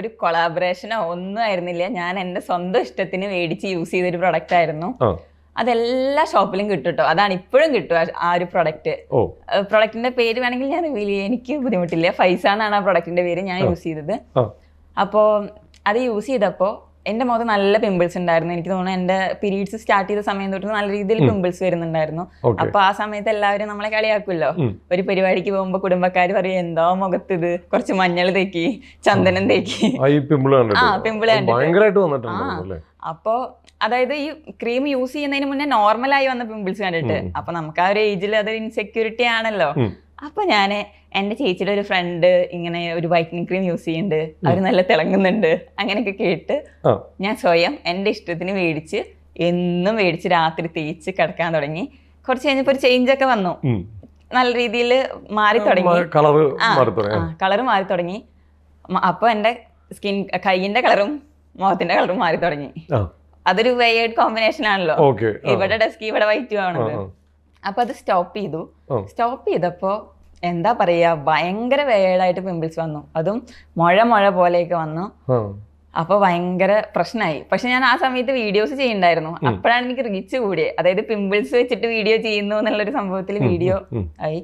ഒരു കൊളാബറേഷനോ ഒന്നും ആയിരുന്നില്ല. ഞാൻ എൻ്റെ സ്വന്തം ഇഷ്ടത്തിന് മേടിച്ച് യൂസ് ചെയ്തൊരു പ്രൊഡക്റ്റ് ആയിരുന്നു. അതെല്ലാ ഷോപ്പിലും കിട്ടും കേട്ടോ. അതാണ് ഇപ്പോഴും കിട്ടും ആ ഒരു പ്രൊഡക്റ്റ്. പ്രൊഡക്റ്റിന്റെ പേര് വേണമെങ്കിൽ ഞാൻ റിവീൽ ചെയ്യാം, എനിക്ക് ബുദ്ധിമുട്ടില്ല. ഫൈസ എന്നാണ് ആ പ്രൊഡക്റ്റിന്റെ പേര്. ഞാൻ യൂസ് ചെയ്തത്. അപ്പോൾ അത് യൂസ് ചെയ്തപ്പോൾ എൻ്റെ മുഖത്ത് നല്ല പിമ്പിൾസ് ഉണ്ടായിരുന്നു. എനിക്ക് തോന്നുന്നു എൻ്റെ പീരീഡ്സ് സ്റ്റാർട്ട് ചെയ്ത സമയം തൊട്ട് നല്ല രീതിയിൽ പിമ്പിൾസ് വരുന്നുണ്ടായിരുന്നു. അപ്പൊ ആ സമയത്ത് എല്ലാവരും നമ്മളെ കളിയാക്കുമല്ലോ. ഒരു പരിപാടിക്ക് പോകുമ്പോൾ കുടുംബക്കാർ പറയും, എന്തോ മുഖത്ത് ഇത് കുറച്ച് മഞ്ഞൾ തേക്കി, ചന്ദനം തേക്കി. പിമ്പിള് അപ്പോ അതായത് ഈ ക്രീം യൂസ് ചെയ്യുന്നതിന് മുന്നേ നോർമലായി വന്ന പിമ്പിൾസ് കണ്ടിട്ട്, അപ്പൊ നമുക്ക് ആ ഒരു ഏജിൽ അതൊരു ഇൻസെക്യൂരിറ്റി ആണല്ലോ. അപ്പൊ ഞാൻ എൻ്റെ ചേച്ചിയുടെ ഒരു ഫ്രണ്ട് ഇങ്ങനെ ഒരു വൈറ്റനിങ് ക്രീം യൂസ് ചെയ്യുന്നുണ്ട്, അവർ നല്ല തിളങ്ങുന്നുണ്ട്, അങ്ങനെയൊക്കെ കേട്ട് ഞാൻ സ്വയം എൻ്റെ ഇഷ്ടത്തിന് മേടിച്ച് എന്നും മേടിച്ച് രാത്രി തേച്ച് കിടക്കാൻ തുടങ്ങി. കുറച്ച് കഴിഞ്ഞപ്പോൾ ഒരു ചേഞ്ച് ഒക്കെ വന്നു, നല്ല രീതിയിൽ മാറി തുടങ്ങി, കളറ് മാറി തുടങ്ങി. അപ്പോൾ എൻ്റെ സ്കിൻ കൈയിൻ്റെ കളറും മുഖത്തിന്റെ കളറും മാറി തുടങ്ങി. അതൊരു വെയേർഡ് കോമ്പിനേഷൻ ആണല്ലോ, ഇവിടെ ഡസ്കി ഇവിടെ വൈറ്റും ആണത്. അപ്പൊ അത് സ്റ്റോപ്പ് ചെയ്തു. സ്റ്റോപ്പ് ചെയ്തപ്പോ എന്താ പറയാ, ഭയങ്കര വെയേർഡായിട്ട് പിമ്പിൾസ് വന്നു. അതും മുഴ പോലെയൊക്കെ വന്നു. അപ്പൊ ഭയങ്കര പ്രശ്നമായി. പക്ഷെ ഞാൻ ആ സമയത്ത് വീഡിയോസ് ചെയ്യുന്നുണ്ടായിരുന്നു. അപ്പോഴാണ് എനിക്ക് റീച്ച് കൂടിയത്. അതായത് പിമ്പിൾസ് വെച്ചിട്ട് വീഡിയോ ചെയ്യുന്നു എന്നുള്ളൊരു സംഭവത്തിൽ വീഡിയോ ആയി.